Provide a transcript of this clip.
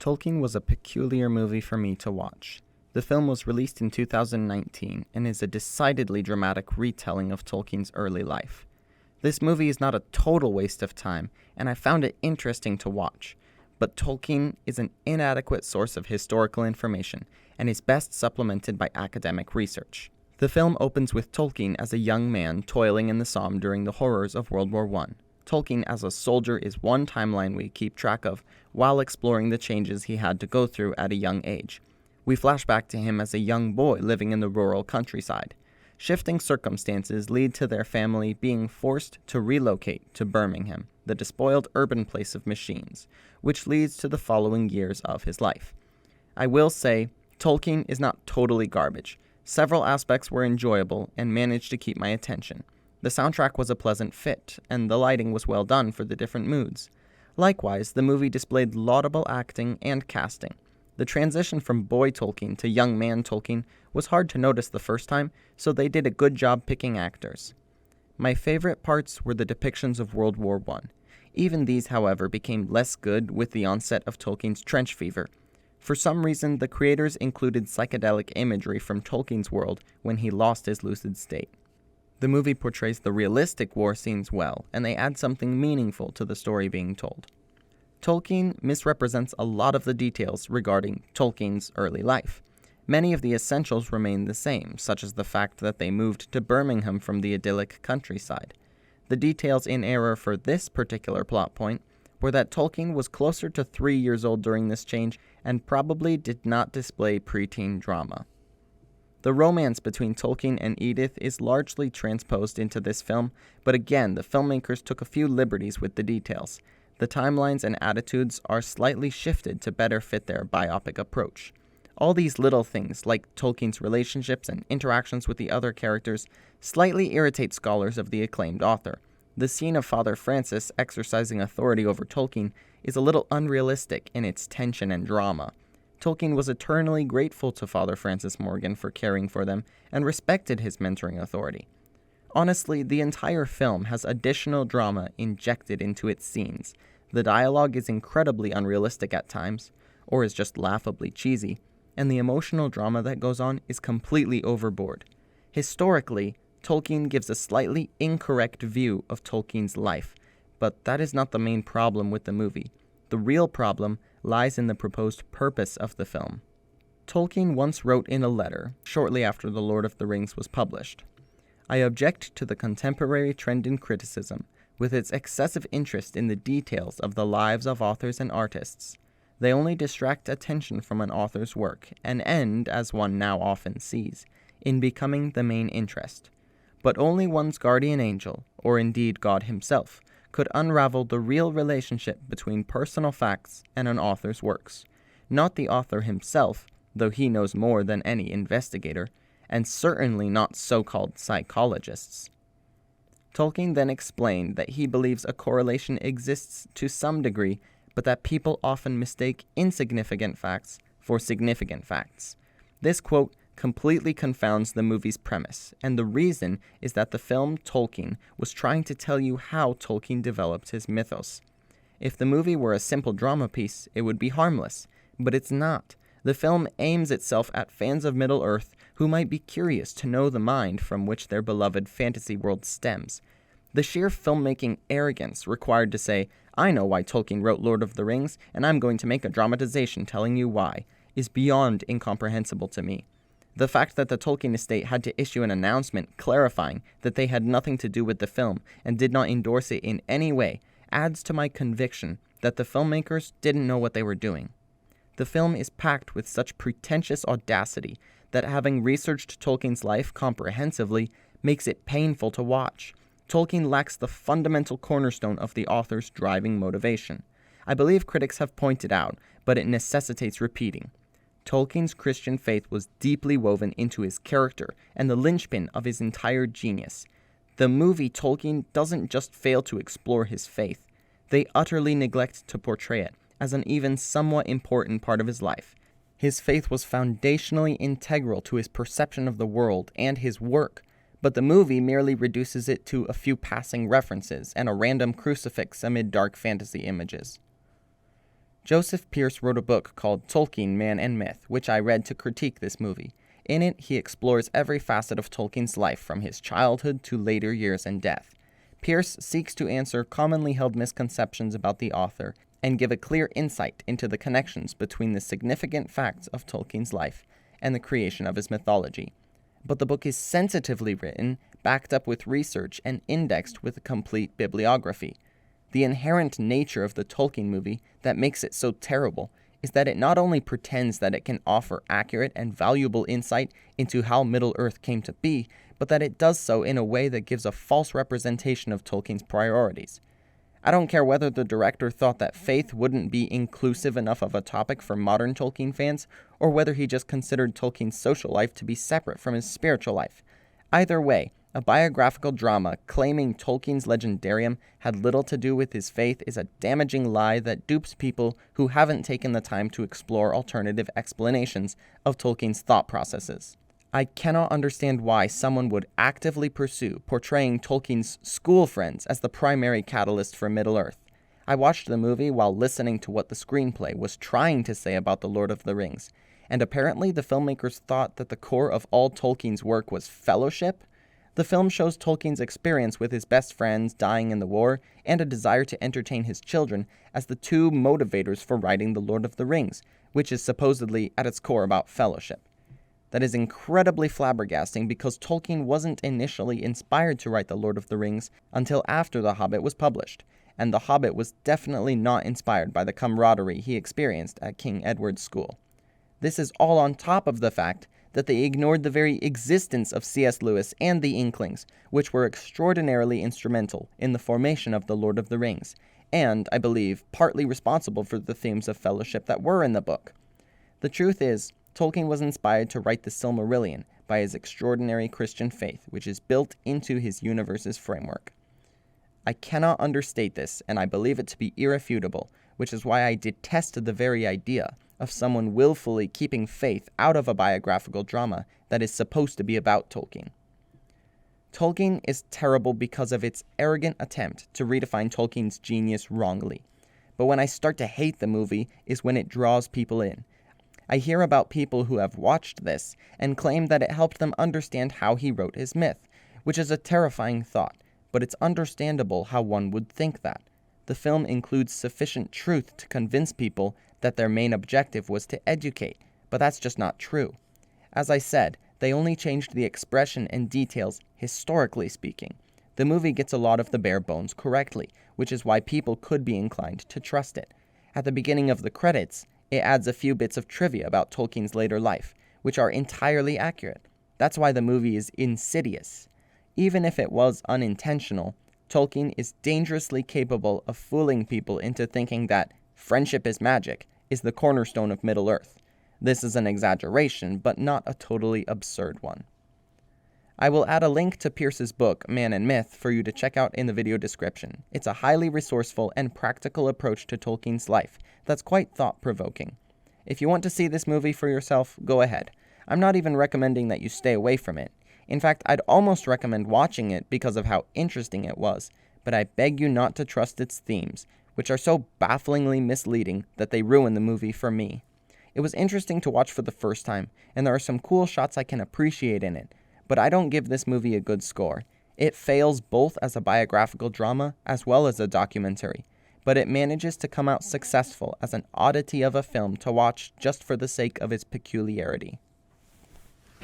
Tolkien was a peculiar movie for me to watch. The film was released in 2019 and is a decidedly dramatic retelling of Tolkien's early life. This movie is not a total waste of time, and I found it interesting to watch, but Tolkien is an inadequate source of historical information and is best supplemented by academic research. The film opens with Tolkien as a young man toiling in the Somme during the horrors of World War I. Tolkien as a soldier is one timeline we keep track of while exploring the changes he had to go through at a young age. We flash back to him as a young boy living in the rural countryside. Shifting circumstances lead to their family being forced to relocate to Birmingham, the despoiled urban place of machines, which leads to the following years of his life. I will say, Tolkien is not totally garbage. Several aspects were enjoyable and managed to keep my attention. The soundtrack was a pleasant fit, and the lighting was well done for the different moods. Likewise, the movie displayed laudable acting and casting. The transition from boy Tolkien to young man Tolkien was hard to notice the first time, so they did a good job picking actors. My favorite parts were the depictions of World War I. Even these, however, became less good with the onset of Tolkien's trench fever. For some reason, the creators included psychedelic imagery from Tolkien's world when he lost his lucid state. The movie portrays the realistic war scenes well, and they add something meaningful to the story being told. Tolkien misrepresents a lot of the details regarding Tolkien's early life. Many of the essentials remain the same, such as the fact that they moved to Birmingham from the idyllic countryside. The details in error for this particular plot point were that Tolkien was closer to 3 years old during this change and probably did not display preteen drama. The romance between Tolkien and Edith is largely transposed into this film, but again, the filmmakers took a few liberties with the details. The timelines and attitudes are slightly shifted to better fit their biopic approach. All these little things, like Tolkien's relationships and interactions with the other characters, slightly irritate scholars of the acclaimed author. The scene of Father Francis exercising authority over Tolkien is a little unrealistic in its tension and drama. Tolkien was eternally grateful to Father Francis Morgan for caring for them and respected his mentoring authority. Honestly, the entire film has additional drama injected into its scenes. The dialogue is incredibly unrealistic at times, or is just laughably cheesy, and the emotional drama that goes on is completely overboard. Historically, Tolkien gives a slightly incorrect view of Tolkien's life, but that is not the main problem with the movie. The real problem lies in the proposed purpose of the film. Tolkien once wrote in a letter, shortly after The Lord of the Rings was published, "I object to the contemporary trend in criticism, with its excessive interest in the details of the lives of authors and artists. They only distract attention from an author's work, and end, as one now often sees, in becoming the main interest. But only one's guardian angel, or indeed God himself, could unravel the real relationship between personal facts and an author's works. Not the author himself, though he knows more than any investigator, and certainly not so-called psychologists." Tolkien then explained that he believes a correlation exists to some degree, but that people often mistake insignificant facts for significant facts. This quote completely confounds the movie's premise, and the reason is that the film Tolkien was trying to tell you how Tolkien developed his mythos. If the movie were a simple drama piece, it would be harmless, but it's not. The film aims itself at fans of Middle-earth who might be curious to know the mind from which their beloved fantasy world stems. The sheer filmmaking arrogance required to say, "I know why Tolkien wrote Lord of the Rings, and I'm going to make a dramatization telling you why," is beyond incomprehensible to me. The fact that the Tolkien estate had to issue an announcement clarifying that they had nothing to do with the film and did not endorse it in any way adds to my conviction that the filmmakers didn't know what they were doing. The film is packed with such pretentious audacity that having researched Tolkien's life comprehensively makes it painful to watch. Tolkien lacks the fundamental cornerstone of the author's driving motivation. I believe critics have pointed out, but it necessitates repeating. Tolkien's Christian faith was deeply woven into his character and the linchpin of his entire genius. The movie Tolkien doesn't just fail to explore his faith, they utterly neglect to portray it as an even somewhat important part of his life. His faith was foundationally integral to his perception of the world and his work, but the movie merely reduces it to a few passing references and a random crucifix amid dark fantasy images. Joseph Pierce wrote a book called Tolkien, Man and Myth, which I read to critique this movie. In it, he explores every facet of Tolkien's life from his childhood to later years and death. Pierce seeks to answer commonly held misconceptions about the author and give a clear insight into the connections between the significant facts of Tolkien's life and the creation of his mythology. But the book is sensitively written, backed up with research, and indexed with a complete bibliography. The inherent nature of the Tolkien movie that makes it so terrible is that it not only pretends that it can offer accurate and valuable insight into how Middle-earth came to be, but that it does so in a way that gives a false representation of Tolkien's priorities. I don't care whether the director thought that faith wouldn't be inclusive enough of a topic for modern Tolkien fans, or whether he just considered Tolkien's social life to be separate from his spiritual life. Either way, a biographical drama claiming Tolkien's legendarium had little to do with his faith is a damaging lie that dupes people who haven't taken the time to explore alternative explanations of Tolkien's thought processes. I cannot understand why someone would actively pursue portraying Tolkien's school friends as the primary catalyst for Middle-earth. I watched the movie while listening to what the screenplay was trying to say about The Lord of the Rings, and apparently the filmmakers thought that the core of all Tolkien's work was fellowship. The film shows Tolkien's experience with his best friends dying in the war and a desire to entertain his children as the two motivators for writing The Lord of the Rings, which is supposedly at its core about fellowship. That is incredibly flabbergasting because Tolkien wasn't initially inspired to write The Lord of the Rings until after The Hobbit was published, and The Hobbit was definitely not inspired by the camaraderie he experienced at King Edward's school. This is all on top of the fact that they ignored the very existence of C.S. Lewis and the Inklings, which were extraordinarily instrumental in the formation of The Lord of the Rings, and, I believe, partly responsible for the themes of fellowship that were in the book. The truth is, Tolkien was inspired to write the Silmarillion by his extraordinary Christian faith, which is built into his universe's framework. I cannot understate this, and I believe it to be irrefutable, which is why I detest the very idea of someone willfully keeping faith out of a biographical drama that is supposed to be about Tolkien. Tolkien is terrible because of its arrogant attempt to redefine Tolkien's genius wrongly. But when I start to hate the movie is when it draws people in. I hear about people who have watched this and claim that it helped them understand how he wrote his myth, which is a terrifying thought, but it's understandable how one would think that. The film includes sufficient truth to convince people that their main objective was to educate, but that's just not true. As I said, they only changed the expression and details historically speaking. The movie gets a lot of the bare bones correctly, which is why people could be inclined to trust it. At the beginning of the credits, it adds a few bits of trivia about Tolkien's later life, which are entirely accurate. That's why the movie is insidious. Even if it was unintentional, Tolkien is dangerously capable of fooling people into thinking that friendship is magic is the cornerstone of Middle-earth. This is an exaggeration, but not a totally absurd one. I will add a link to Pierce's book, Man and Myth, for you to check out in the video description. It's a highly resourceful and practical approach to Tolkien's life that's quite thought-provoking. If you want to see this movie for yourself, go ahead. I'm not even recommending that you stay away from it. In fact, I'd almost recommend watching it because of how interesting it was, but I beg you not to trust its themes, which are so bafflingly misleading that they ruin the movie for me. It was interesting to watch for the first time, and there are some cool shots I can appreciate in it, but I don't give this movie a good score. It fails both as a biographical drama as well as a documentary, but it manages to come out successful as an oddity of a film to watch just for the sake of its peculiarity.